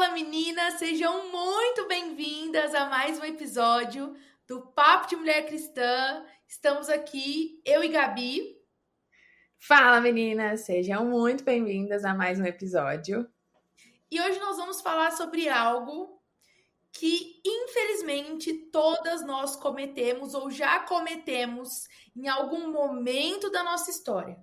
Fala meninas, sejam muito bem-vindas a mais um episódio do Papo de Mulher Cristã. Estamos aqui, eu e Gabi. Fala meninas, sejam muito bem-vindas a mais um episódio. E hoje nós vamos falar sobre algo que infelizmente todas nós cometemos ou já cometemos em algum momento da nossa história,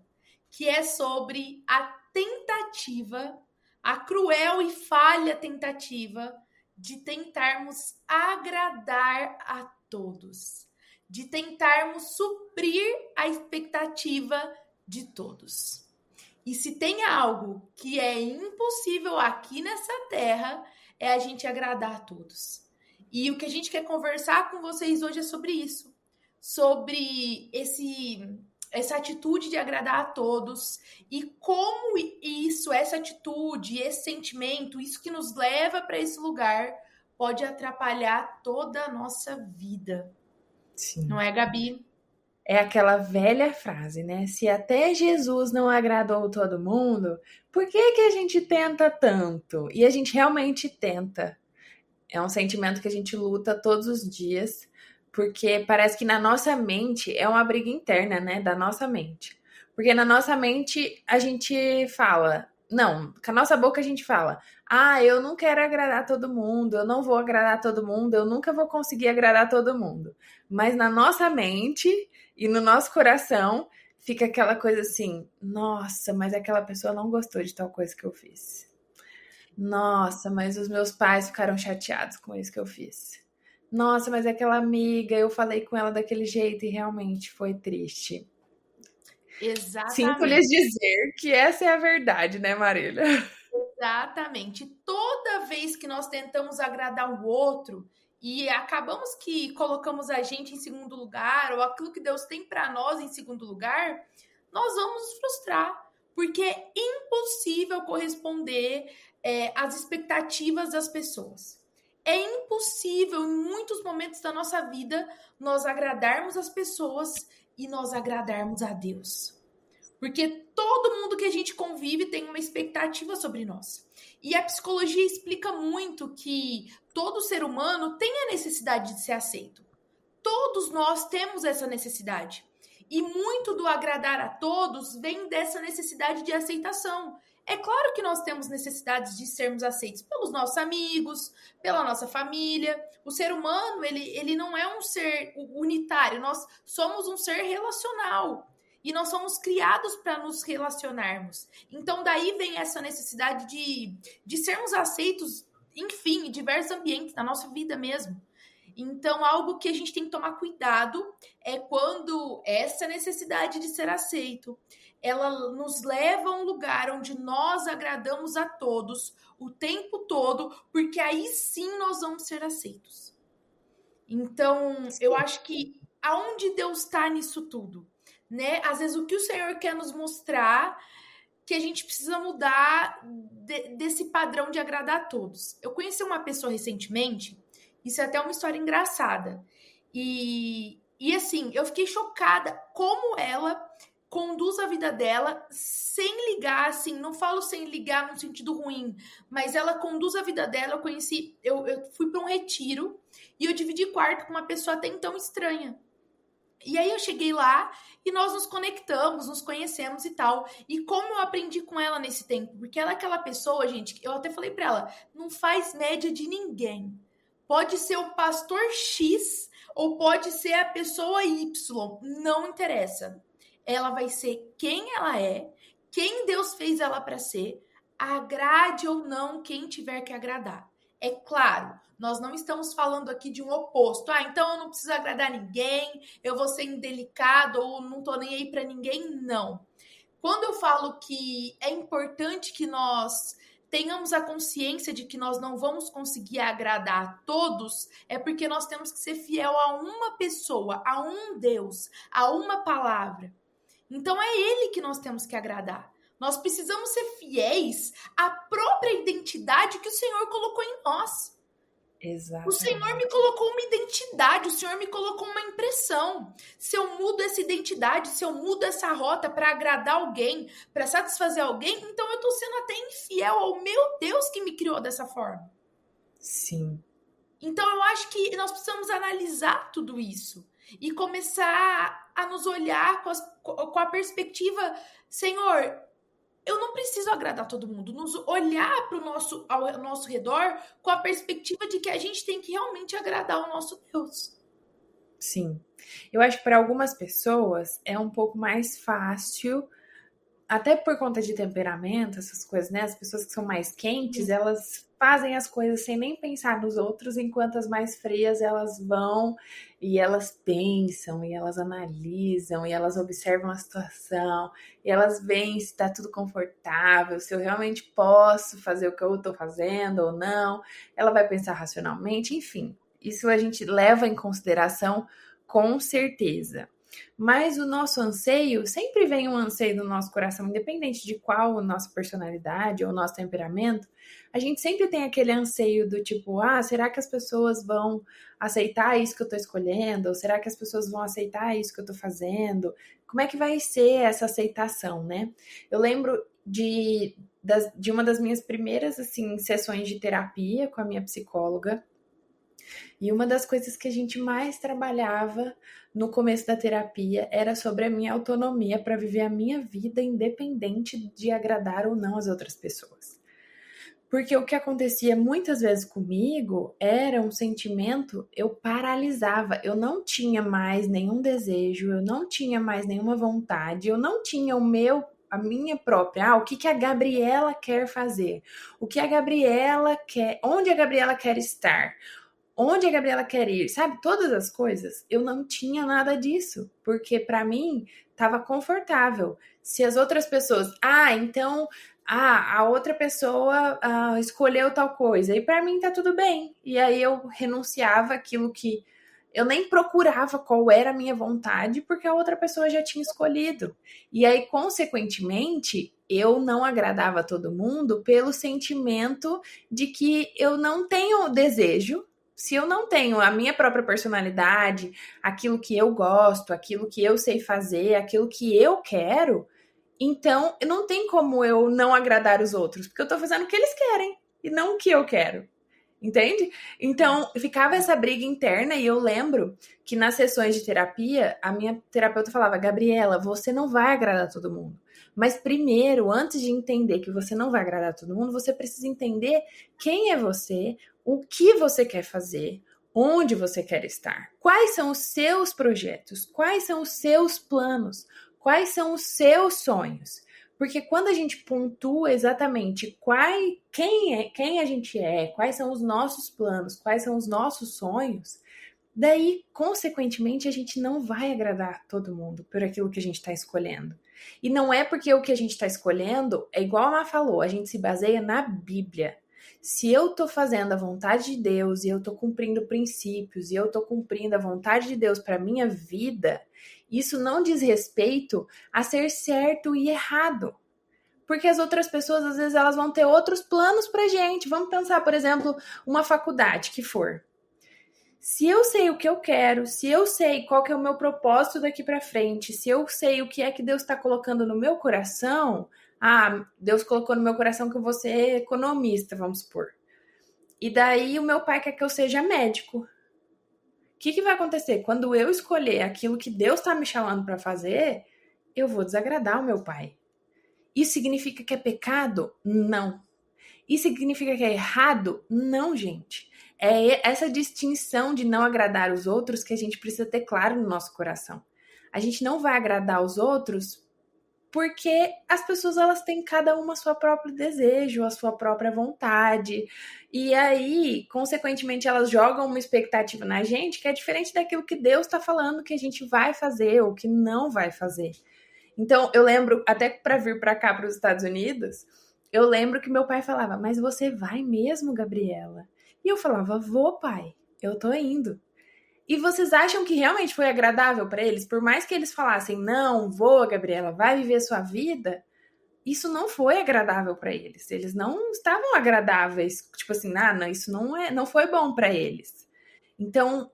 que é sobre a tentativa, a cruel e falha tentativa de tentarmos agradar a todos, de tentarmos suprir a expectativa de todos. E se tem algo que é impossível aqui nessa terra, é a gente agradar a todos. E o que a gente quer conversar com vocês hoje é sobre isso. Sobre essa atitude de agradar a todos e como isso, essa atitude, esse sentimento, isso que nos leva para esse lugar, pode atrapalhar toda a nossa vida. Sim. Não é, Gabi? É aquela velha frase, né? Se até Jesus não agradou todo mundo, por que que a gente tenta tanto? E a gente realmente tenta. É um sentimento que a gente luta todos os dias, porque parece que na nossa mente é uma briga interna, né? Da nossa mente. Porque na nossa mente a gente fala, não, com a nossa boca a gente fala, eu não quero agradar todo mundo, eu não vou agradar todo mundo, eu nunca vou conseguir agradar todo mundo. Mas na nossa mente e no nosso coração fica aquela coisa assim, nossa, mas aquela pessoa não gostou de tal coisa que eu fiz. Nossa, mas os meus pais ficaram chateados com isso que eu fiz. Nossa, mas aquela amiga, eu falei com ela daquele jeito e realmente foi triste. Sinto lhes Exatamente. dizer que essa é a verdade, né, Marília? Exatamente. Toda vez que nós tentamos agradar o outro e acabamos que colocamos a gente em segundo lugar, ou aquilo que Deus tem para nós em segundo lugar, nós vamos nos frustrar, porque é impossível corresponder às expectativas das pessoas. É impossível, em muitos momentos da nossa vida, nós agradarmos as pessoas e nós agradarmos a Deus. Porque todo mundo que a gente convive tem uma expectativa sobre nós. E a psicologia explica muito que todo ser humano tem a necessidade de ser aceito. Todos nós temos essa necessidade. E muito do agradar a todos vem dessa necessidade de aceitação. É claro que nós temos necessidades de sermos aceitos pelos nossos amigos, pela nossa família. O ser humano, ele não é um ser unitário, nós somos um ser relacional. E nós somos criados para nos relacionarmos. Então, daí vem essa necessidade de sermos aceitos, enfim, em diversos ambientes da nossa vida mesmo. Então, algo que a gente tem que tomar cuidado é quando essa necessidade de ser aceito, ela nos leva a um lugar onde nós agradamos a todos o tempo todo, porque aí sim nós vamos ser aceitos. Então, eu acho que aonde Deus está nisso tudo? Né? Às vezes o que o Senhor quer nos mostrar que a gente precisa mudar desse padrão de agradar a todos. Eu conheci uma pessoa recentemente, isso é até uma história engraçada, e assim, eu fiquei chocada como ela conduz a vida dela sem ligar, assim, não falo sem ligar no sentido ruim, mas ela conduz a vida dela. Eu fui para um retiro e eu dividi quarto com uma pessoa até então estranha. E aí eu cheguei lá e nós nos conectamos, nos conhecemos e tal. E como eu aprendi com ela nesse tempo? Porque ela é aquela pessoa, gente, eu até falei pra ela, não faz média de ninguém. Pode ser o pastor X ou pode ser a pessoa Y, não interessa. Ela vai ser quem ela é, quem Deus fez ela para ser, agrade ou não quem tiver que agradar. É claro, nós não estamos falando aqui de um oposto. Então eu não preciso agradar ninguém, eu vou ser indelicado ou não tô nem aí para ninguém, não. Quando eu falo que é importante que nós tenhamos a consciência de que nós não vamos conseguir agradar a todos, é porque nós temos que ser fiel a uma pessoa, a um Deus, a uma palavra. Então é Ele que nós temos que agradar. Nós precisamos ser fiéis à própria identidade que o Senhor colocou em nós. O Senhor me Exatamente. colocou uma identidade, o Senhor me colocou uma impressão. Se eu mudo essa identidade, se eu mudo essa rota para agradar alguém, para satisfazer alguém, então eu estou sendo até infiel ao meu Deus que me criou dessa forma. Sim. Então eu acho que nós precisamos analisar tudo isso e começar a nos olhar com a perspectiva, Senhor, eu não preciso agradar todo mundo, nos olhar para ao nosso redor com a perspectiva de que a gente tem que realmente agradar o nosso Deus. Sim. Eu acho que para algumas pessoas é um pouco mais fácil, até por conta de temperamento, essas coisas, né? As pessoas que são mais quentes, elas fazem as coisas sem nem pensar nos outros, enquanto as mais frias, elas vão e elas pensam, e elas analisam, e elas observam a situação, e elas veem se tá tudo confortável, se eu realmente posso fazer o que eu tô fazendo ou não. Ela vai pensar racionalmente, enfim. Isso a gente leva em consideração com certeza. Mas o nosso anseio, sempre vem um anseio do nosso coração, independente de qual a nossa personalidade ou nosso temperamento, a gente sempre tem aquele anseio do tipo, será que as pessoas vão aceitar isso que eu tô escolhendo? Ou será que as pessoas vão aceitar isso que eu tô fazendo? Como é que vai ser essa aceitação, né? Eu lembro de uma das minhas primeiras, assim, sessões de terapia com a minha psicóloga, e uma das coisas que a gente mais trabalhava no começo da terapia era sobre a minha autonomia para viver a minha vida independente de agradar ou não as outras pessoas. Porque o que acontecia muitas vezes comigo era um sentimento, eu paralisava, eu não tinha mais nenhum desejo, eu não tinha mais nenhuma vontade, eu não tinha a minha própria, o que a Gabriela quer fazer, o que a Gabriela quer, onde a Gabriela quer estar, onde a Gabriela quer ir, sabe? Todas as coisas, eu não tinha nada disso, porque para mim estava confortável. Se as outras pessoas, então, a outra pessoa escolheu tal coisa, e para mim tá tudo bem. E aí eu renunciava aquilo que eu nem procurava qual era a minha vontade, porque a outra pessoa já tinha escolhido. E aí, consequentemente, eu não agradava todo mundo pelo sentimento de que eu não tenho desejo. Se eu não tenho a minha própria personalidade, aquilo que eu gosto, aquilo que eu sei fazer, aquilo que eu quero, então não tem como eu não agradar os outros, porque eu tô fazendo o que eles querem e não o que eu quero. Entende? Então, ficava essa briga interna e eu lembro que nas sessões de terapia, a minha terapeuta falava, Gabriela, você não vai agradar todo mundo. Mas primeiro, antes de entender que você não vai agradar todo mundo, você precisa entender quem é você, o que você quer fazer, onde você quer estar, quais são os seus projetos, quais são os seus planos, quais são os seus sonhos. Porque quando a gente pontua exatamente quem a gente é, quais são os nossos planos, quais são os nossos sonhos, daí, consequentemente, a gente não vai agradar todo mundo por aquilo que a gente está escolhendo. E não é porque o que a gente está escolhendo, é igual a Má falou, a gente se baseia na Bíblia. Se eu tô fazendo a vontade de Deus e eu tô cumprindo princípios e eu tô cumprindo a vontade de Deus para minha vida, isso não diz respeito a ser certo e errado. Porque as outras pessoas, às vezes, elas vão ter outros planos pra gente. Vamos pensar, por exemplo, uma faculdade que for. Se eu sei o que eu quero, se eu sei qual que é o meu propósito daqui para frente, se eu sei o que é que Deus está colocando no meu coração, Deus colocou no meu coração que eu vou ser economista, vamos supor. E daí o meu pai quer que eu seja médico. O que vai acontecer? Quando eu escolher aquilo que Deus está me chamando para fazer, eu vou desagradar o meu pai. Isso significa que é pecado? Não. Isso significa que é errado? Não, gente. É essa distinção de não agradar os outros que a gente precisa ter claro no nosso coração. A gente não vai agradar os outros porque as pessoas elas têm cada uma seu próprio desejo, a sua própria vontade. E aí, consequentemente, elas jogam uma expectativa na gente que é diferente daquilo que Deus está falando que a gente vai fazer ou que não vai fazer. Então, eu lembro, até para vir para cá, para os Estados Unidos, eu lembro que meu pai falava, mas você vai mesmo, Gabriela? E eu falava, vou, pai, eu tô indo. E vocês acham que realmente foi agradável para eles? Por mais que eles falassem, não, vou, Gabriela, vai viver sua vida, isso não foi agradável para eles. Eles não estavam agradáveis, tipo assim, não, isso não foi bom para eles. Então,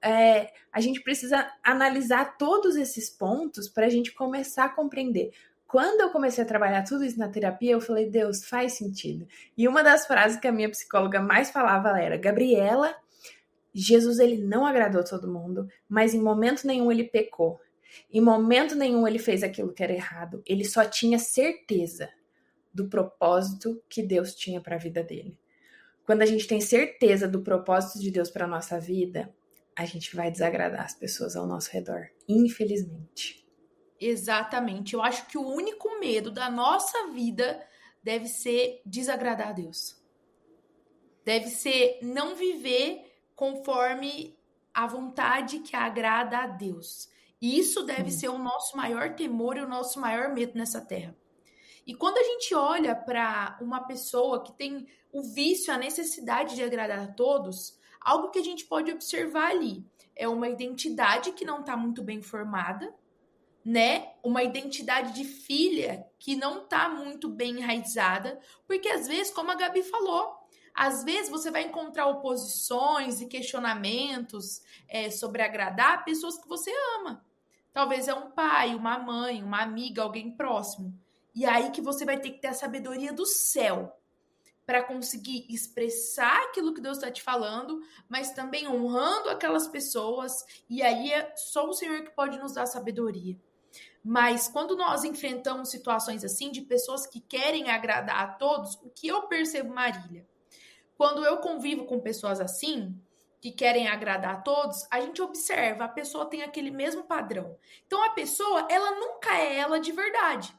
a gente precisa analisar todos esses pontos para a gente começar a compreender. Quando eu comecei a trabalhar tudo isso na terapia, eu falei, Deus, faz sentido. E uma das frases que a minha psicóloga mais falava era, Gabriela, Jesus, ele não agradou todo mundo, mas em momento nenhum ele pecou. Em momento nenhum ele fez aquilo que era errado. Ele só tinha certeza do propósito que Deus tinha para a vida dele. Quando a gente tem certeza do propósito de Deus para a nossa vida, a gente vai desagradar as pessoas ao nosso redor, infelizmente. Exatamente. Eu acho que o único medo da nossa vida deve ser desagradar a Deus. Deve ser não viver conforme a vontade que agrada a Deus. E isso deve ser o nosso maior temor e o nosso maior medo nessa terra. E quando a gente olha para uma pessoa que tem o vício, a necessidade de agradar a todos, algo que a gente pode observar ali é uma identidade que não está muito bem formada, né? Uma identidade de filha que não está muito bem enraizada, porque às vezes, como a Gabi falou, às vezes você vai encontrar oposições e questionamentos sobre agradar pessoas que você ama. Talvez é um pai, uma mãe, uma amiga, alguém próximo. E aí que você vai ter que ter a sabedoria do céu para conseguir expressar aquilo que Deus está te falando, mas também honrando aquelas pessoas. E aí é só o Senhor que pode nos dar sabedoria. Mas quando nós enfrentamos situações assim, de pessoas que querem agradar a todos, o que eu percebo, Marília? Quando eu convivo com pessoas assim, que querem agradar a todos, a gente observa, a pessoa tem aquele mesmo padrão. Então a pessoa, ela nunca é ela de verdade.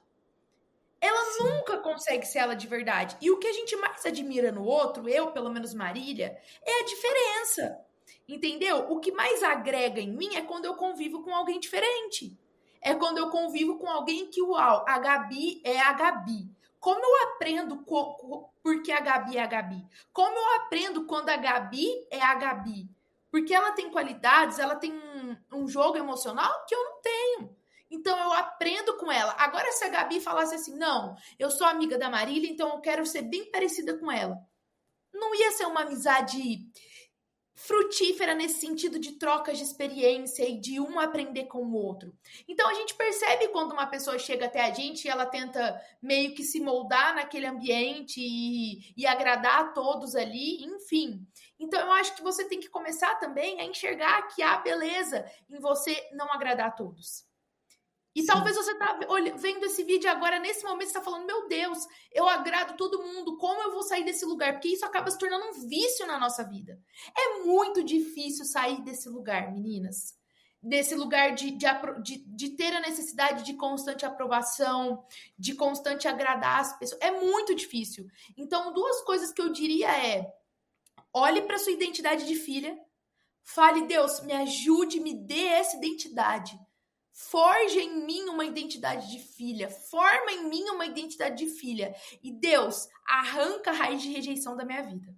Ela Sim. nunca consegue ser ela de verdade. E o que a gente mais admira no outro, eu, pelo menos Marília, é a diferença. Entendeu? O que mais agrega em mim é quando eu convivo com alguém diferente. É quando eu convivo com alguém que, uau, a Gabi é a Gabi. Como eu aprendo porque a Gabi é a Gabi? Como eu aprendo quando a Gabi é a Gabi? Porque ela tem qualidades, ela tem um jogo emocional que eu não tenho. Então eu aprendo com ela. Agora, se a Gabi falasse assim, não, eu sou amiga da Marília, então eu quero ser bem parecida com ela. Não ia ser uma amizade frutífera nesse sentido de trocas de experiência e de um aprender com o outro. Então a gente percebe quando uma pessoa chega até a gente e ela tenta meio que se moldar naquele ambiente e agradar a todos ali, enfim. Então eu acho que você tem que começar também a enxergar que há beleza em você não agradar a todos. E talvez você tá vendo esse vídeo agora, nesse momento, você tá falando, meu Deus, eu agrado todo mundo, como eu vou sair desse lugar? Porque isso acaba se tornando um vício na nossa vida. É muito difícil sair desse lugar, meninas. Desse lugar de ter a necessidade de constante aprovação, de constante agradar as pessoas. É muito difícil. Então, duas coisas que eu diria é, olhe para sua identidade de filha, fale, Deus, me ajude, me dê essa identidade. Forja em mim uma identidade de filha. Forma em mim uma identidade de filha. E Deus, arranca a raiz de rejeição da minha vida.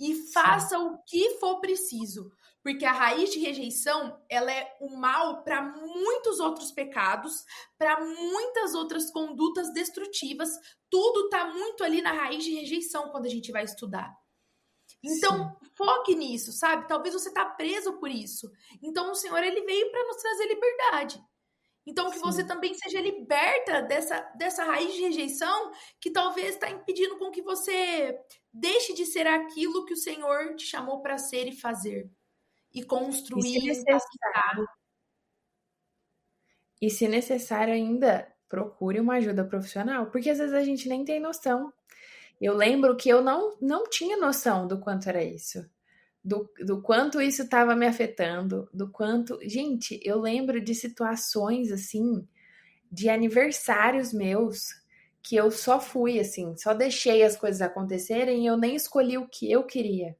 E faça o que for preciso. Porque a raiz de rejeição, ela é o mal para muitos outros pecados, para muitas outras condutas destrutivas. Tudo tá muito ali na raiz de rejeição quando a gente vai estudar. Então, foque nisso, sabe? Talvez você tá preso por isso. Então, o Senhor, ele veio para nos trazer liberdade. Então, que você também seja liberta dessa raiz de rejeição que talvez está impedindo com que você deixe de ser aquilo que o Senhor te chamou para ser e fazer. E construir, impactar. E se necessário ainda, procure uma ajuda profissional, porque às vezes a gente nem tem noção. Eu lembro que eu não tinha noção do quanto era isso. Do quanto isso estava me afetando, do quanto... Gente, eu lembro de situações, assim, de aniversários meus, que eu só fui, assim, só deixei as coisas acontecerem e eu nem escolhi o que eu queria.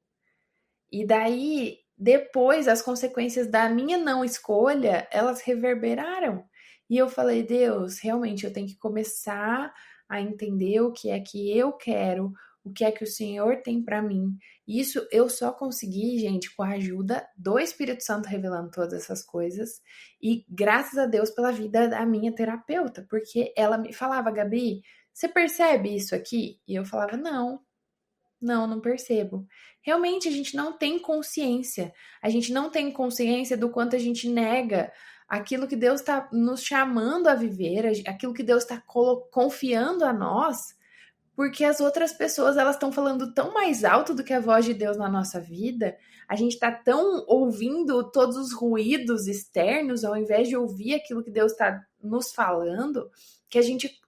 E daí, depois, as consequências da minha não escolha, elas reverberaram. E eu falei, Deus, realmente eu tenho que começar a entender o que é que eu quero, o que é que o Senhor tem para mim. Isso eu só consegui, gente, com a ajuda do Espírito Santo revelando todas essas coisas. E graças a Deus pela vida da minha terapeuta, porque ela me falava, Gabi, você percebe isso aqui? E eu falava, não percebo. Realmente a gente não tem consciência. A gente não tem consciência do quanto a gente nega aquilo que Deus está nos chamando a viver, aquilo que Deus está confiando a nós, porque as outras pessoas elas estão falando tão mais alto do que a voz de Deus na nossa vida. A gente está tão ouvindo todos os ruídos externos ao invés de ouvir aquilo que Deus está nos falando, que a gente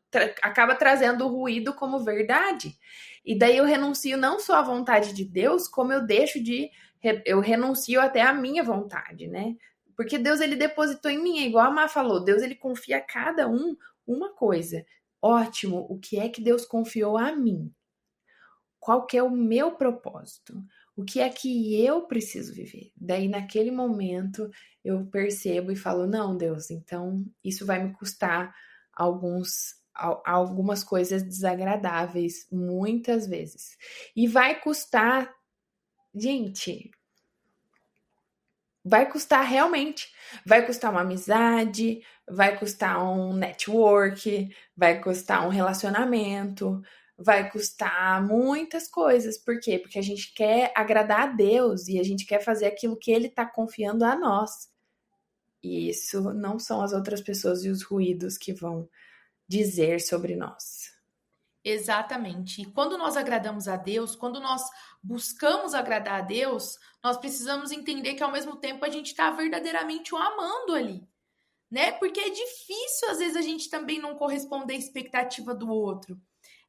acaba trazendo o ruído como verdade. E daí eu renuncio não só à vontade de Deus, como eu renuncio até à minha vontade, né? Porque Deus, ele depositou em mim, é igual a Má falou, Deus, ele confia a cada um uma coisa. Ótimo, o que é que Deus confiou a mim? Qual que é o meu propósito? O que é que eu preciso viver? Daí, naquele momento, eu percebo e falo, não, Deus, então isso vai me custar algumas coisas desagradáveis, muitas vezes. E vai custar, gente, vai custar realmente. Vai custar uma amizade, vai custar um network, vai custar um relacionamento, vai custar muitas coisas. Por quê? Porque a gente quer agradar a Deus e a gente quer fazer aquilo que Ele está confiando a nós. E isso não são as outras pessoas e os ruídos que vão dizer sobre nós. Exatamente. E quando nós agradamos a Deus, quando nós buscamos agradar a Deus, nós precisamos entender que ao mesmo tempo a gente está verdadeiramente o amando ali, né? Porque é difícil às vezes a gente também não corresponder à expectativa do outro.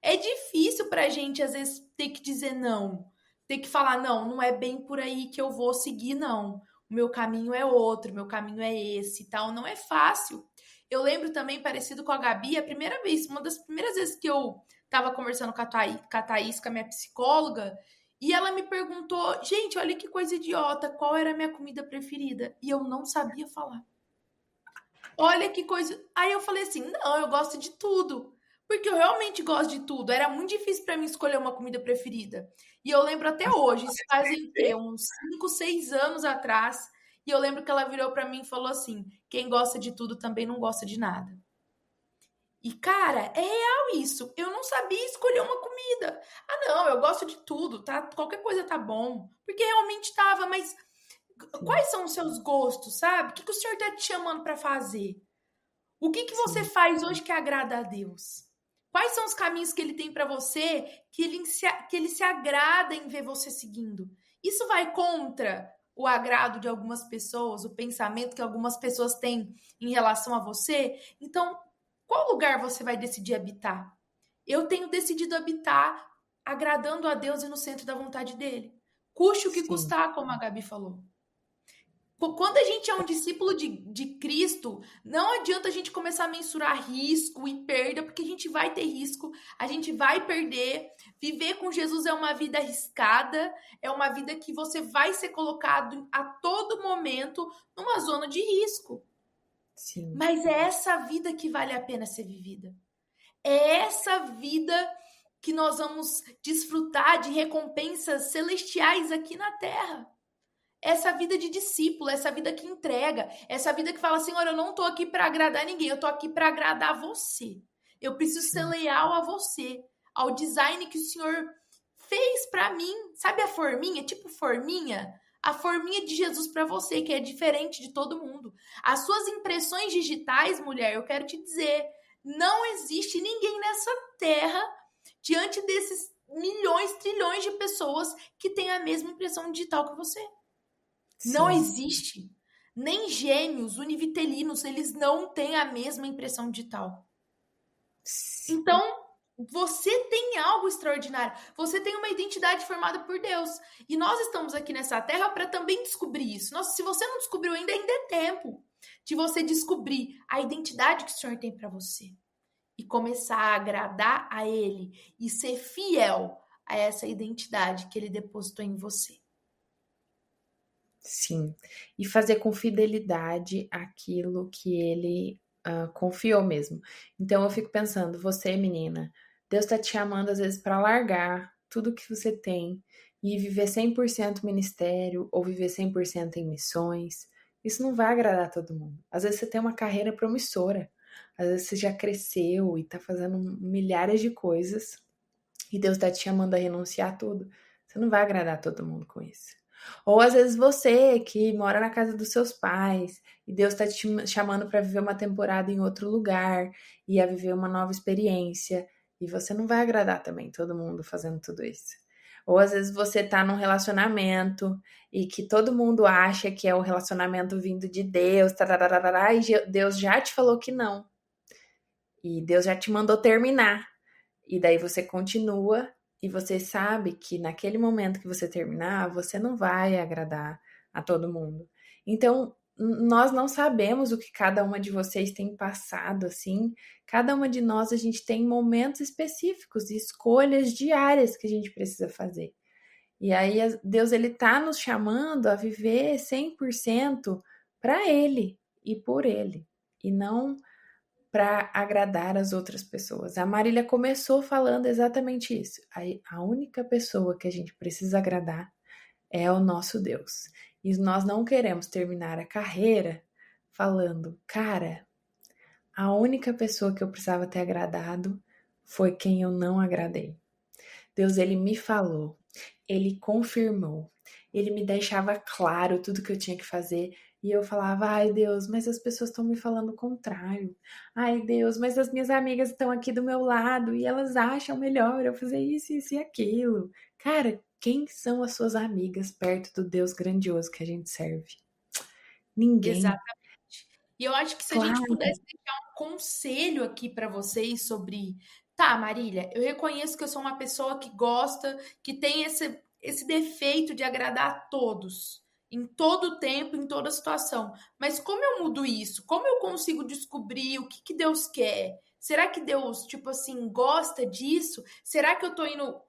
É difícil pra gente às vezes ter que dizer não, ter que falar não, não é bem por aí que eu vou seguir não. O meu caminho é outro, o meu caminho é esse, e tal, não é fácil. Eu lembro também, parecido com a Gabi, a primeira vez, uma das primeiras vezes que eu tava conversando com a Thaís, com a minha psicóloga, e ela me perguntou, gente, olha que coisa idiota, qual era a minha comida preferida? E eu não sabia falar. Olha que coisa. Aí eu falei assim: não, eu gosto de tudo. Porque eu realmente gosto de tudo. Era muito difícil para mim escolher uma comida preferida. E eu lembro até hoje, isso fazem o quê? Uns 5, 6 anos atrás. E eu lembro que ela virou para mim e falou assim: quem gosta de tudo também não gosta de nada. E, cara, é real isso. Eu não sabia escolher uma comida. Ah, não, eu gosto de tudo, tá? Qualquer coisa tá bom. Porque realmente tava, mas Sim, quais são os seus gostos, sabe? O que o senhor tá te chamando para fazer? O que você sim, faz hoje que agrada a Deus? Quais são os caminhos que ele tem para você que ele se agrada em ver você seguindo? Isso vai contra o agrado de algumas pessoas, o pensamento que algumas pessoas têm em relação a você? Então, qual lugar você vai decidir habitar? Eu tenho decidido habitar agradando a Deus e no centro da vontade dele. Custe o que sim. custar, como a Gabi falou. Quando a gente é um discípulo de Cristo, não adianta a gente começar a mensurar risco e perda, porque a gente vai ter risco, a gente vai perder. Viver com Jesus é uma vida arriscada, é uma vida que você vai ser colocado a todo momento numa zona de risco. Sim. Mas é essa vida que vale a pena ser vivida. É essa vida que nós vamos desfrutar de recompensas celestiais aqui na terra. Essa vida de discípulo, essa vida que entrega, essa vida que fala, Senhor, eu não tô aqui para agradar ninguém, eu tô aqui para agradar você. Eu preciso ser Sim, leal a você, ao design que o Senhor fez para mim. Sabe a forminha, tipo forminha? A forminha de Jesus para você, que é diferente de todo mundo. As suas impressões digitais, mulher, eu quero te dizer, não existe ninguém nessa terra diante desses milhões, trilhões de pessoas que tem a mesma impressão digital que você. Não sim, existe. Nem gêmeos univitelinos, eles não têm a mesma impressão digital. sim, Então, você tem algo extraordinário. Você tem uma identidade formada por Deus. E nós estamos aqui nessa terra para também descobrir isso. Nossa, se você não descobriu ainda, ainda é tempo de você descobrir a identidade que o Senhor tem para você. E começar a agradar a Ele e ser fiel a essa identidade que Ele depositou em você. sim. E fazer com fidelidade aquilo que ele confiou mesmo. Então eu fico pensando, você, menina, Deus tá te chamando às vezes para largar tudo que você tem e viver 100% ministério ou viver 100% em missões. Isso não vai agradar todo mundo. Às vezes você tem uma carreira promissora. Às vezes você já cresceu e tá fazendo milhares de coisas e Deus tá te chamando a renunciar a tudo. Você não vai agradar todo mundo com isso. Ou às vezes você que mora na casa dos seus pais e Deus tá te chamando para viver uma temporada em outro lugar e a viver uma nova experiência e você não vai agradar também todo mundo fazendo tudo isso. Ou às vezes você tá num relacionamento e que todo mundo acha que é o relacionamento vindo de Deus, tarararará, e Deus já te falou que não. E Deus já te mandou terminar. E daí você continua e você sabe que naquele momento que você terminar, você não vai agradar a todo mundo. Então, nós não sabemos o que cada uma de vocês tem passado, assim. Cada uma de nós, a gente tem momentos específicos e escolhas diárias que a gente precisa fazer. E aí, Deus, ele tá nos chamando a viver 100% para Ele e por Ele. E não para agradar as outras pessoas. A Marília começou falando exatamente isso. A única pessoa que a gente precisa agradar é o nosso Deus. E nós não queremos terminar a carreira falando, cara, a única pessoa que eu precisava ter agradado foi quem eu não agradei. Deus, ele me falou, ele confirmou, ele me deixava claro tudo que eu tinha que fazer. E eu falava, ai Deus, mas as pessoas estão me falando o contrário. Ai Deus, mas as minhas amigas estão aqui do meu lado e elas acham melhor eu fazer isso e aquilo. Cara, quem são as suas amigas perto do Deus grandioso que a gente serve? Ninguém. Exatamente. E eu acho que se a gente Claro. pudesse deixar um conselho aqui para vocês sobre, tá, Marília, eu reconheço que eu sou uma pessoa que gosta, que tem esse defeito de agradar a todos, em todo tempo, em toda situação. Mas como eu mudo isso? Como eu consigo descobrir o que Deus quer? Será que Deus, tipo assim, gosta disso? Será que eu tô indo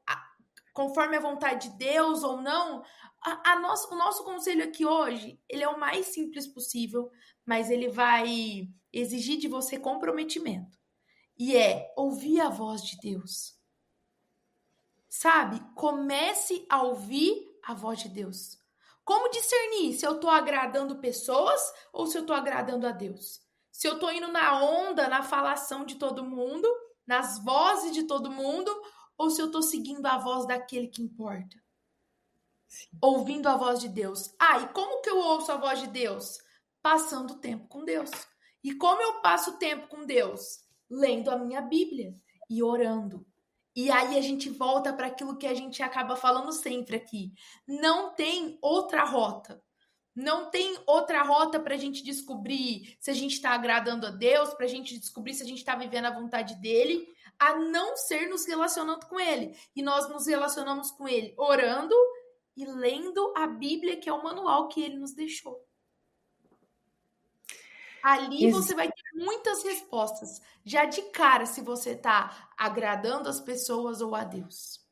conforme a vontade de Deus ou não? O nosso conselho aqui hoje, ele é o mais simples possível, mas ele vai exigir de você comprometimento. E é ouvir a voz de Deus. Sabe? Comece a ouvir a voz de Deus. Como discernir se eu estou agradando pessoas ou se eu estou agradando a Deus? Se eu estou indo na onda, na falação de todo mundo, nas vozes de todo mundo, ou se eu estou seguindo a voz daquele que importa? Sim. Ouvindo a voz de Deus. Ah, e como que eu ouço a voz de Deus? Passando tempo com Deus. E como eu passo tempo com Deus? Lendo a minha Bíblia e orando. E aí a gente volta para aquilo que a gente acaba falando sempre aqui. Não tem outra rota. Não tem outra rota para a gente descobrir se a gente está agradando a Deus, para a gente descobrir se a gente está vivendo a vontade dele, a não ser nos relacionando com ele. E nós nos relacionamos com ele orando e lendo a Bíblia, que é o manual que ele nos deixou. Ali você vai ter muitas respostas, já de cara, se você está agradando as pessoas ou a Deus.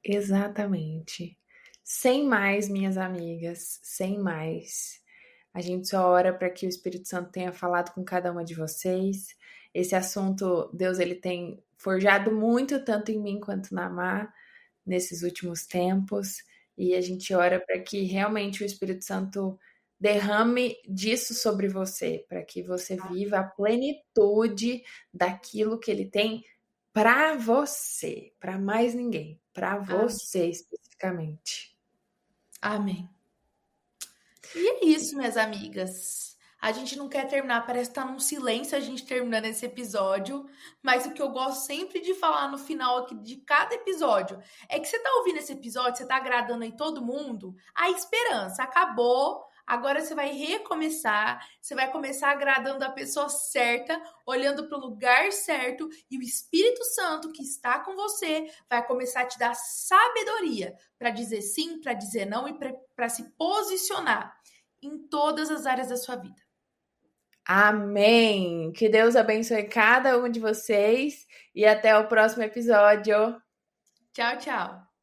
Exatamente. Sem mais, minhas amigas, sem mais. A gente só ora para que o Espírito Santo tenha falado com cada uma de vocês. Esse assunto, Deus, ele tem forjado muito, tanto em mim quanto na Má, nesses últimos tempos. E a gente ora para que realmente o Espírito Santo derrame disso sobre você, para que você viva a plenitude daquilo que ele tem para você, para mais ninguém, para você especificamente. Amém. E é isso, minhas amigas. A gente não quer terminar, parece que tá num silêncio a gente terminando esse episódio, mas o que eu gosto sempre de falar no final aqui de cada episódio é que você tá ouvindo esse episódio, você tá agradando aí todo mundo, a esperança acabou, agora você vai recomeçar, você vai começar agradando a pessoa certa, olhando para o lugar certo, e o Espírito Santo que está com você vai começar a te dar sabedoria para dizer sim, para dizer não e para se posicionar em todas as áreas da sua vida. Amém! Que Deus abençoe cada um de vocês e até o próximo episódio. Tchau, tchau.